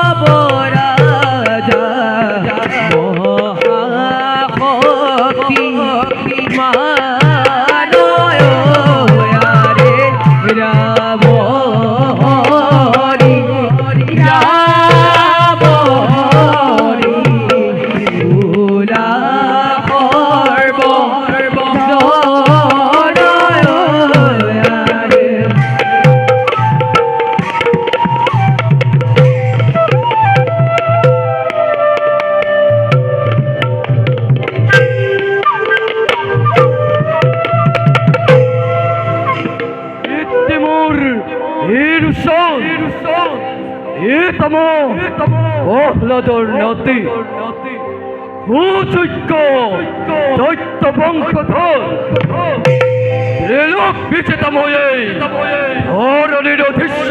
নবরাজা মহাশক্তি মানয়ারে রাম হরি রাম হরি ভোলা প্রহ্লাদর নাতি সুযোগ্য দৈত্য বংশধর ত্রিলোক বিচিতময়ে ধরণীর অধীশ্য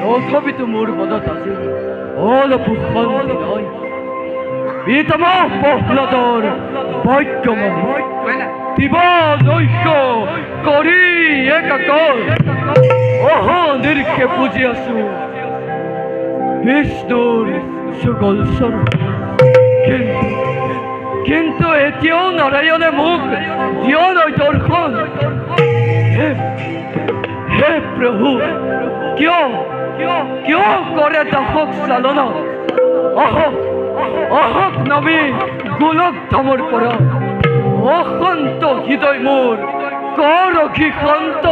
তথাপি মোর মনত আছে অলপ শান্তি নাই পিতামহ প্রহ্লাদর ভাগ্যময় দিবা নৈক্য কৰি একাকৰ অহনিৰ্কে পুজি আছো বিষ্ণুর সুগল স্বরূপ কিন্তু এতিয়াও নারায়ণে মুখ দিয়া নাই দর্শন হে প্ৰভু কিয় কিয় কৰে দাসক চালনা অহক নামি গোলক ধামৰ পৰা অশান্ত হৃদয় মোৰ কৰ অঘি শান্ত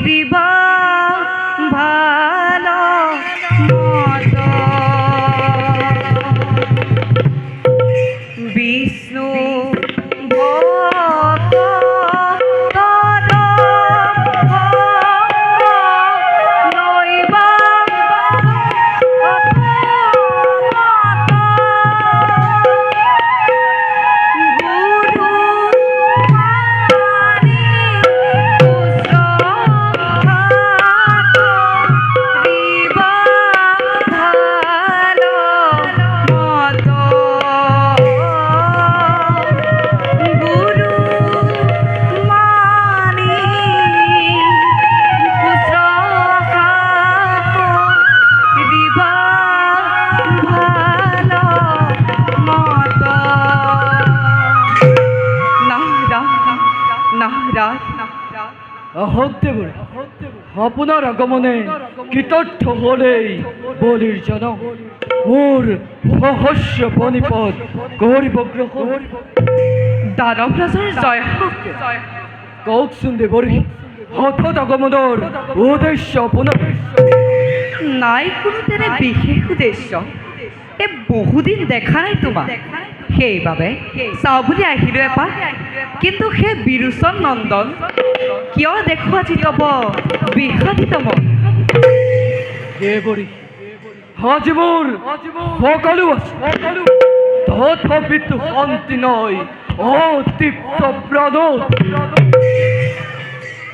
রিবা ভালো মত বিষ্ণু ভক্ত তদ নৈবা আপনার আগমনে কৃতর্থ হলেই বলির জন মোর সহস্র বনিপদ গরিব গ্রহণ দানব রাজার জয় হোক কৌক শুনতে বলি হঠাৎ আগমনের উদ্দেশ্য পুনঃ নাই কোনো তেনে বিশেষ উদ্দেশ্য এ বহুদিন দেখা নাই তোমাক সেইবাবে চাওঁ বুলি আহিলো এপাক কিন্তু সেই বিৰোচন নন্দন কিয় দেখুৱা চিতব বিষাদিত মন আজি মোৰ সকলো আছে তথাপিতো শান্তি নয় অতৃপ্ত প্ৰাণ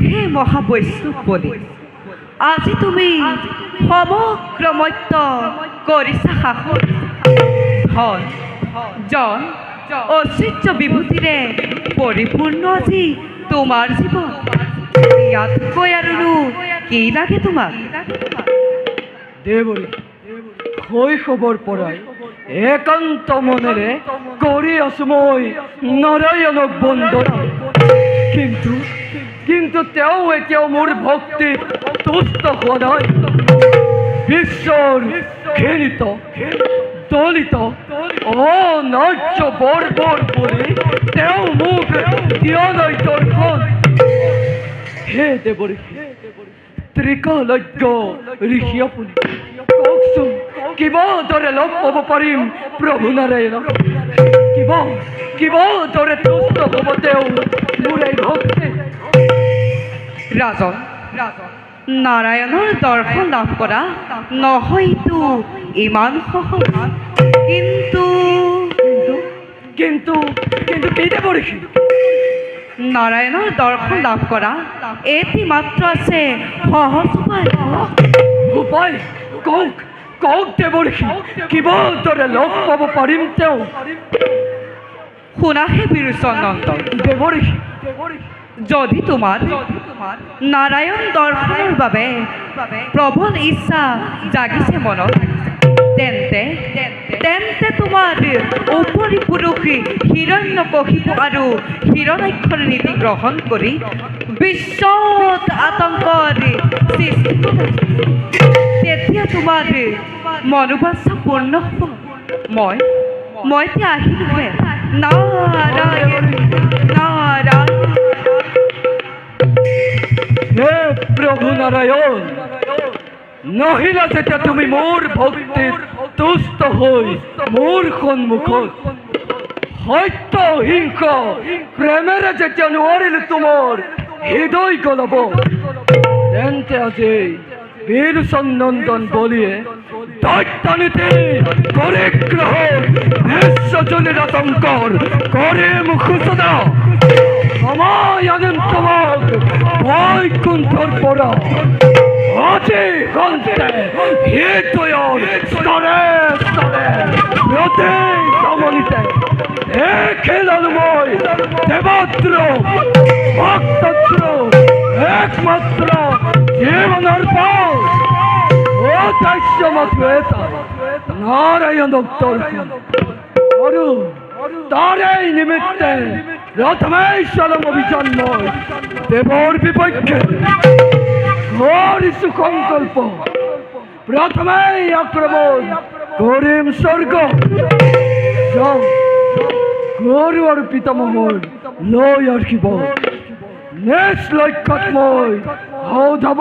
হে মহাবৈষ্ণৱ বলি আজি তুমি সমগ্ৰ মত্য কৰিছা শাসন ধন জন ঐশ্বৰ্য বিভূতিৰে পৰিপূৰ্ণ আজি তোমাৰ জীৱন ইয়াতকৈ আৰু কি লাগে তোমাক দেৱৰী শৈশৱৰ পৰাই একান্ত মনেৰে কৰি আছো মই নাৰায়ণক বন্দনা কিন্তু তেওঁ এতিয়াও মোৰ ভক্তিত তুষ্ট হোৱা নাই বিশ্বৰ ঘৃণিত দলিত অনাৰ্য বৰ্বৰ কৰি তেওঁ মোক দিয়া নাই দৰ্শন হে দেৱৰী ত্ৰিকালজ্ঞ ঋষি আপুনি কওকচোন কিবা দৰে লগ পাব পাৰিম প্ৰভু নাৰায়ণক কিবা দৰে তুষ্ট হ'ব তেওঁ মোৰ এই ভক্তি ৰাজন নাৰায়ণৰ দৰ্শন লাভ কৰা নহয়তো ইমান সহজ কিন্তু কিন্তু কিন্তু কেইটা পড়েছি নাৰায়ণৰ দৰ্শন লাভ কৰা এটি মাত্ৰ আছে সহজ উপায় উপায় কওক কওক দেৱৰ্ষি কিবা দৰে লগ পাব পাৰিম তেওঁ শুনাহে বিৰোচন নন্দন দেৱৰ্ষি যদি তোমাৰ নাৰায়ণ দৰ্শনৰ বাবে প্ৰবল ইচ্ছা জাগিছে মনত তেন্তে তেন্তে তোমাৰ উপৰি পুৰুষ হিৰণ্যকশিপু আৰু হিৰণ্যাক্ষৰ নীতি গ্ৰহণ কৰি বিশ্বত আতংকৰ সৃষ্টি কৰা। তেতিয়া তোমাৰ মনোবাঞ্ছা পূৰ্ণ হ'ব মই এতিয়া আহিলোহে নাৰায়ণ নাৰায়ণ হে প্ৰভু নাৰায়ণ নহিলা যেতিয়া তুমি মোৰ ভক্তিত তুষ্ট হৈ মোৰ সন্মুখত সত্য অহিংস প্ৰেমেৰে যেতিয়া নোৱাৰিলো তোমাৰ হৃদয় গলাব তেন্তে আজি বীৰচন নন্দন বলিয়ে দৈত্যনীতি পৰিগ্ৰহ বিশ্বজনীৰ আতংকৰ কৰে মুখোচনা সময় আনিম তোমাক বৈকুণ্ঠৰ পৰা অতি সন্তে হৃদয়ৰ স্তৰে স্তৰে প্ৰতি ধমনীতে খেলালো মই দেৱদ্ৰ ভক্তদ্ৰ একমাত্ৰ জীৱনৰ পথ অদাস্য মাত্ৰ এটা নাৰায়ণক দৰ্শন আৰু তাৰেই নিমিত্তে ৰথমেশ্বৰম অভিযান মই দেৱৰ বিপক্ষে কৰিছো সংকল্প প্ৰথমেই আক্ৰমণ কৰিম স্বৰ্গ যাওঁ গৰু আৰু পিতামহৰ লৈ আহিব নেক্সট লক্ষ্যত মই সৌধাব